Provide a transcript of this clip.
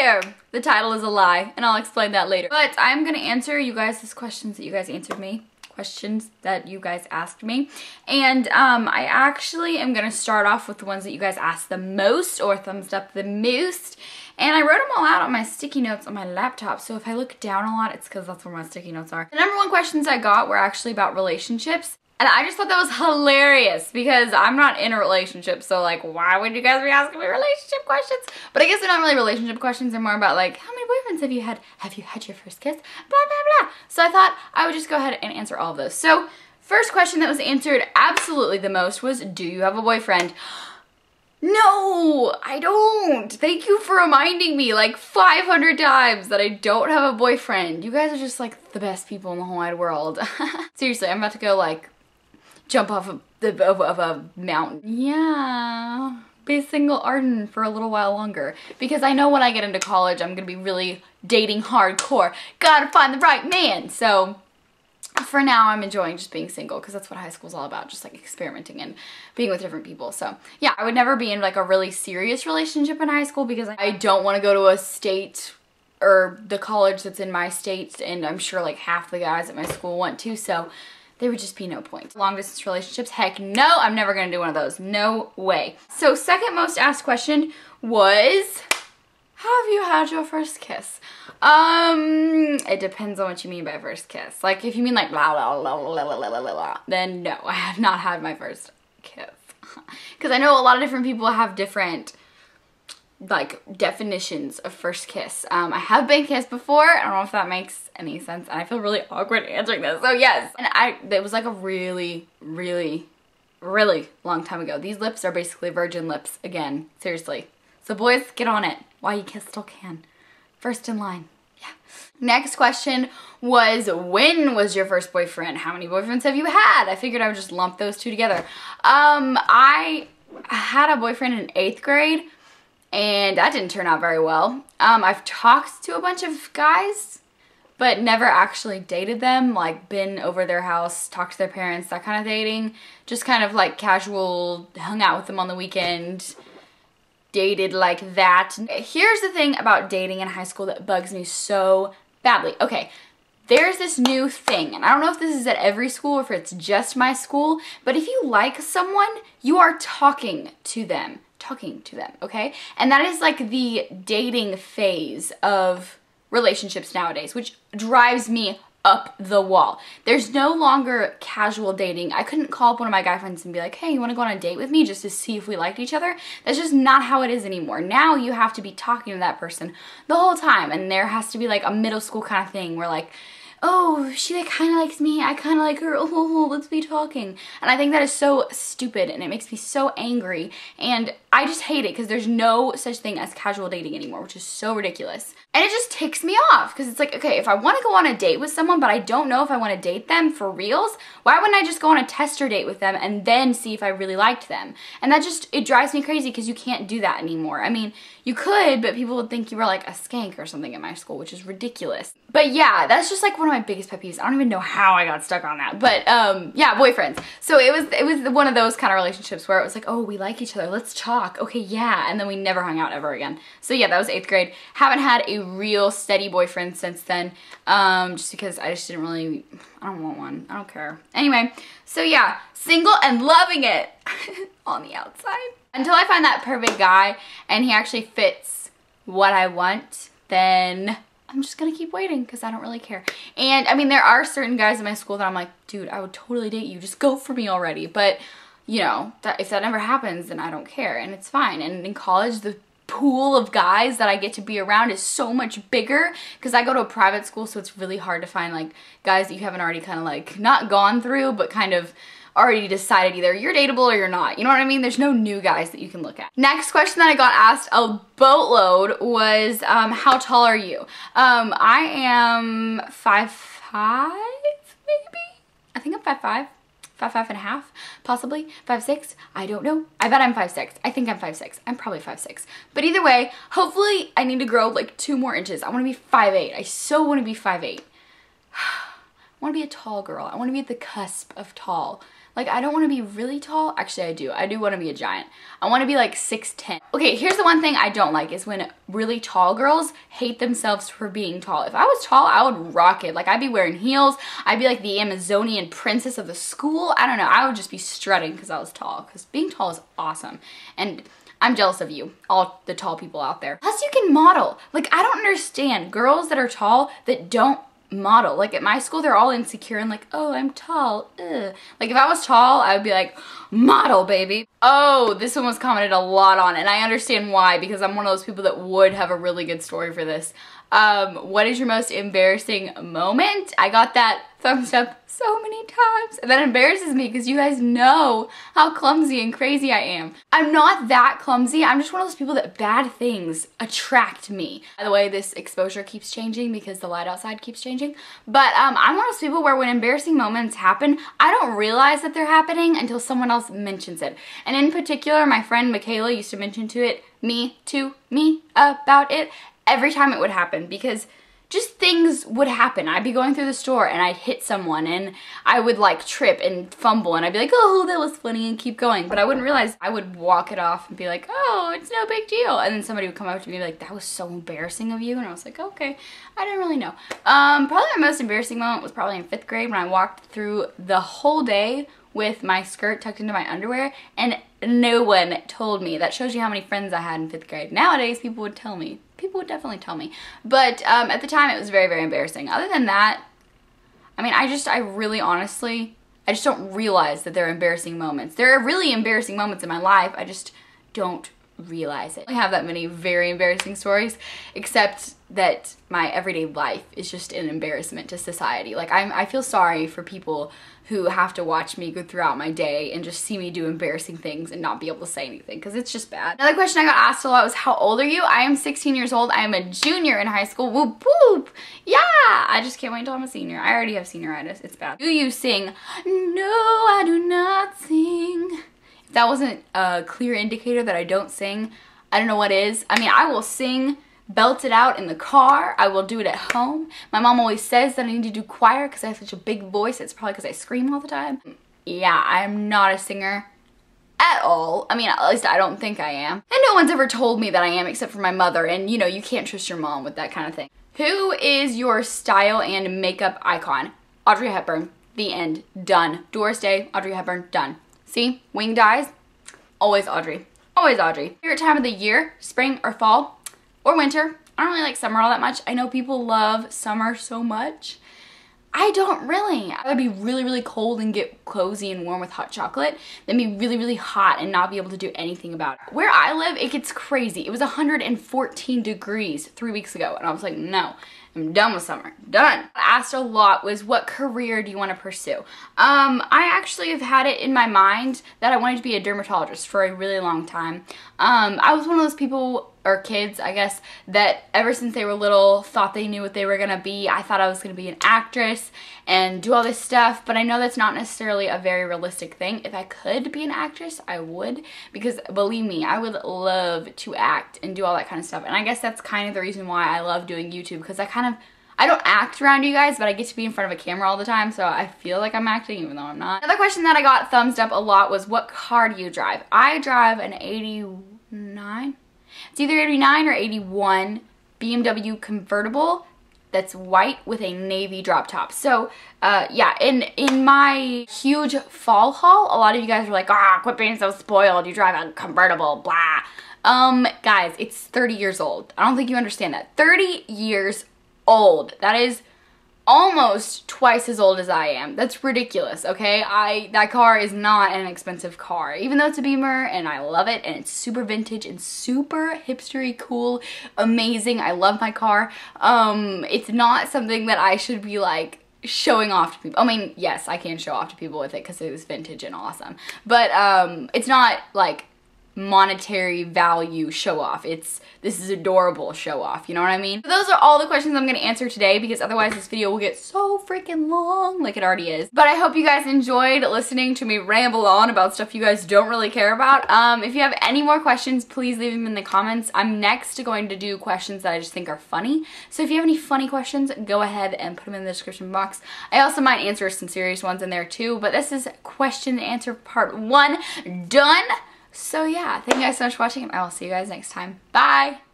liar. The title is a lie, and I'll explain that later. But I'm gonna answer you guys' questions that you guys answered me. Questions that you guys asked me. And I actually am gonna start off with the ones that you guys asked the most or thumbs up the most. And I wrote them all out on my sticky notes on my laptop. So if I look down a lot, it's because that's where my sticky notes are. The number one questions I got were actually about relationships. And I just thought that was hilarious because I'm not in a relationship, so like, why would you guys be asking me relationship questions? But I guess they're not really relationship questions, they're more about like, how many boyfriends have you had? Have you had your first kiss? Blah, blah, blah. So I thought I would just go ahead and answer all of those. So first question that was answered absolutely the most was, do you have a boyfriend? No, I don't. Thank you for reminding me like 500 times that I don't have a boyfriend. You guys are just like the best people in the whole wide world. Seriously, I'm about to go like jump off of a mountain. Yeah, be single Arden for a little while longer. Because I know when I get into college, I'm gonna be really dating hardcore. Gotta find the right man. So for now, I'm enjoying just being single because that's what high school's all about. Just like experimenting and being with different people. So yeah, I would never be in like a really serious relationship in high school because I don't want to go to a state or the college that's in my state. And I'm sure like half the guys at my school want to. So there would just be no point. Long distance relationships, heck no, I'm never gonna do one of those. No way. So second most asked question was, have you had your first kiss? It depends on what you mean by first kiss. Like if you mean like blah blah blah blah blah blah blah blah, then no, I have not had my first kiss. Because I know a lot of different people have different like definitions of first kiss. I have been kissed before. I don't know if that makes any sense, and I feel really awkward answering this. So yes, and it was like a really long time ago. These lips are basically virgin lips again. Seriously. So boys, get on it while you still can. First in line. Yeah. Next question was, when was your first boyfriend? How many boyfriends have you had? I figured I would just lump those two together. I had a boyfriend in 8th grade. And that didn't turn out very well. I've talked to a bunch of guys, but never actually dated them, like been over their house, talked to their parents, that kind of dating. Just kind of like casual, hung out with them on the weekend, dated like that. Here's the thing about dating in high school that bugs me so badly. Okay, there's this new thing, and I don't know if this is at every school or if it's just my school, but if you like someone, you are talking to them, okay? And that is like the dating phase of relationships nowadays, which drives me up the wall. There's no longer casual dating. I couldn't call up one of my guy friends and be like, hey, you want to go on a date with me just to see if we liked each other? That's just not how it is anymore. Now you have to be talking to that person the whole time, and there has to be like a middle school kind of thing where like, oh, she like kind of likes me, I kind of like her, oh, let's be talking. And I think that is so stupid, and it makes me so angry, and I just hate it because there's no such thing as casual dating anymore, which is so ridiculous. And it just ticks me off because it's like, okay, if I want to go on a date with someone but I don't know if I want to date them for reals, why wouldn't I just go on a tester date with them and then see if I really liked them? And that just, it drives me crazy because you can't do that anymore. I mean, you could, but people would think you were like a skank or something at my school, which is ridiculous. But yeah, that's just like one of my biggest pet peeves. I don't even know how I got stuck on that. But yeah, boyfriends. So it was one of those kind of relationships where it was like, oh, we like each other, let's talk. Okay, yeah. And then we never hung out ever again. So yeah, that was 8th grade. Haven't had a real steady boyfriend since then. Just because I just didn't really, I don't want one. I don't care. Anyway, so yeah, single and loving it on the outside. Until I find that perfect guy and he actually fits what I want, then I'm just gonna keep waiting because I don't really care. And I mean, there are certain guys in my school that I'm like, dude, I would totally date you. Just go for me already. But you know, if that never happens, then I don't care, and it's fine. And in college, the pool of guys that I get to be around is so much bigger because I go to a private school, so it's really hard to find like guys that you haven't already kind of like not gone through, but kind of already decided either you're dateable or you're not. You know what I mean? There's no new guys that you can look at. Next question that I got asked a boatload was, how tall are you? I am 5'5", maybe? I think I'm 5'5". 5'5.5", possibly 5'6". I don't know. I bet I'm 5'6". I think I'm 5'6". I'm probably 5'6". But either way, hopefully I need to grow like 2 more inches. I want to be 5'8". I so want to be 5'8". I want to be a tall girl. I want to be at the cusp of tall. Like, I don't want to be really tall. Actually, I do. I do want to be a giant. I want to be like 6'10". Okay, here's the one thing I don't like is when really tall girls hate themselves for being tall. If I was tall, I would rock it. Like, I'd be wearing heels. I'd be like the Amazonian princess of the school. I don't know. I would just be strutting because I was tall, because being tall is awesome. And I'm jealous of you, all the tall people out there. Plus, you can model. Like, I don't understand girls that are tall that don't model. Like, at my school, they're all insecure and like, oh, I'm tall, ugh. Like, if I was tall, I would be like, model, baby. Oh, this one was commented a lot on, and I understand why, because I'm one of those people that would have a really good story for this. What is your most embarrassing moment? I got that thumbs up so many times, and that embarrasses me because you guys know how clumsy and crazy I am. I'm not that clumsy. I'm just one of those people that bad things attract me. By the way, this exposure keeps changing because the light outside keeps changing, but I'm one of those people where when embarrassing moments happen, I don't realize that they're happening until someone else mentions it. And in particular, my friend Michaela used to mention me about it every time it would happen, because just things would happen. I'd be going through the store and I'd hit someone and I would like trip and fumble and I'd be like, oh, that was funny, and keep going. But I wouldn't realize I would walk it off and be like, oh, it's no big deal. And then somebody would come up to me and be like, that was so embarrassing of you. And I was like, okay, I didn't really know. Probably my most embarrassing moment was probably in 5th grade when I walked through the whole day with my skirt tucked into my underwear and no one told me. That shows you how many friends I had in 5th grade. Nowadays, people would tell me. People would definitely tell me. But at the time, it was very, very embarrassing. Other than that, I mean, I really honestly, I just don't realize that there are embarrassing moments. There are really embarrassing moments in my life. I just don't realize it. I don't have that many very embarrassing stories, except that my everyday life is just an embarrassment to society. Like, I feel sorry for people who have to watch me go throughout my day and just see me do embarrassing things and not be able to say anything, because it's just bad. Another question I got asked a lot was, how old are you? I am 16 years old. I am a junior in high school. Whoop whoop. Yeah, I just can't wait until I'm a senior. I already have senioritis. It's bad. Do you sing? No, I do not sing. If that wasn't a clear indicator that I don't sing, I don't know what is. I mean, I will sing, belt it out in the car. I will do it at home. My mom always says that I need to do choir because I have such a big voice. It's probably because I scream all the time. Yeah, I am not a singer at all. I mean, at least I don't think I am. And no one's ever told me that I am except for my mother. And you know, you can't trust your mom with that kind of thing. Who is your style and makeup icon? Audrey Hepburn. The end. Done. Doris Day, Audrey Hepburn. Done. See? Winged eyes? Always Audrey. Always Audrey. Favorite time of the year? Spring or fall? Or winter. I don't really like summer all that much. I know people love summer so much. I don't really. I would be really, really cold and get cozy and warm with hot chocolate, then be really, really hot and not be able to do anything about it. Where I live, it gets crazy. It was 114 degrees 3 weeks ago, and I was like, no, I'm done with summer. Done. Asked a lot was, what career do you want to pursue? I actually have had it in my mind that I wanted to be a dermatologist for a really long time. I was one of those people, or kids, I guess, that ever since they were little thought they knew what they were gonna be. I thought I was gonna be an actress and do all this stuff, but I know that's not necessarily a very realistic thing. If I could be an actress, I would, because believe me, I would love to act and do all that kind of stuff. And I guess that's kind of the reason why I love doing YouTube, because I don't act around you guys, but I get to be in front of a camera all the time, so I feel like I'm acting even though I'm not. Another question that I got thumbs up a lot was, what car do you drive? I drive an 89? It's either 89 or 81 BMW convertible that's white with a navy drop top. So yeah, in my huge fall haul, a lot of you guys were like, quit being so spoiled, you drive a convertible, blah. Guys, it's 30 years old. I don't think you understand that. 30 years old. That is almost twice as old as I am. That's ridiculous, okay? That car is not an expensive car, even though it's a Beamer and I love it and it's super vintage and super hipstery, cool, amazing. I love my car. It's not something that I should be like showing off to people. I mean, yes, I can show off to people with it because it was vintage and awesome, but it's not like monetary value show off. This is adorable show off, you know what I mean? So those are all the questions I'm gonna answer today, because otherwise this video will get so freaking long, like it already is. But I hope you guys enjoyed listening to me ramble on about stuff you guys don't really care about. If you have any more questions, please leave them in the comments. I'm next going to do questions that I just think are funny. So if you have any funny questions, go ahead and put them in the description box. I also might answer some serious ones in there too, but this is question and answer part 1 done. So yeah, thank you guys so much for watching, and I will see you guys next time. Bye!